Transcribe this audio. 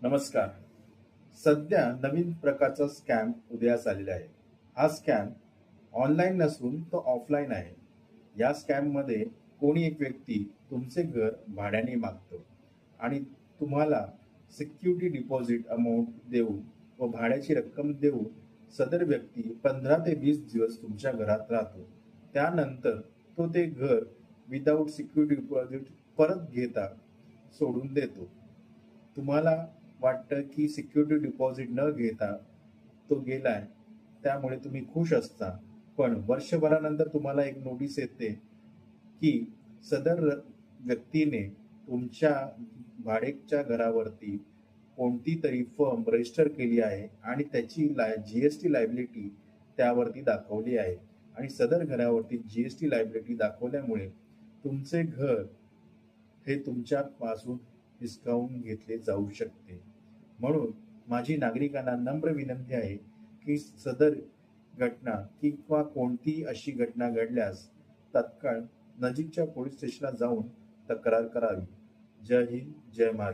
नमस्कार. सध्या नवीन प्रकारचा स्कॅम उदयास आलेला आहे. हा स्कॅम ऑनलाईन नसून तो ऑफलाईन आहे. या स्कॅममध्ये कोणी एक व्यक्ती तुमचे घर भाड्याने मागतो आणि तुम्हाला सिक्युरिटी डिपॉझिट अमाउंट देऊन व भाड्याची रक्कम देऊन सदर व्यक्ती 15 ते 20 दिवस तुमच्या घरात राहतो. त्यानंतर तो ते घर विदाऊट सिक्युरिटी डिपॉझिट परत घेता सोडून देतो. तुम्हाला वाटतं की सिक्युरिटी डिपॉझिट न घेता तो गेलाय, त्यामुळे तुम्ही खुश असता. पण वर्षभरानंतर तुम्हाला एक नोटीस येते की सदर व्यक्तीने तुमच्या भाड्याच्या घरावरती कोणतीतरी फर्म रजिस्टर केली आहे आणि त्याची जीएसटी लायबिलिटी त्यावरती दाखवली आहे आणि सदर घरावरती जीएसटी लायबिलिटी दाखवल्यामुळे तुमचे घर हे तुमच्यापासून हिसकावून घेतले जाऊ शकते. म्हणून माझी नागरिकांना नम्र विनंती आहे की सदर घटना किंवा कोणतीही अशी घटना घडल्यास तात्काळ नजीकच्या पोलीस स्टेशनला जाऊन तक्रार करावी. जय हिंद, जय महाराष्ट्र.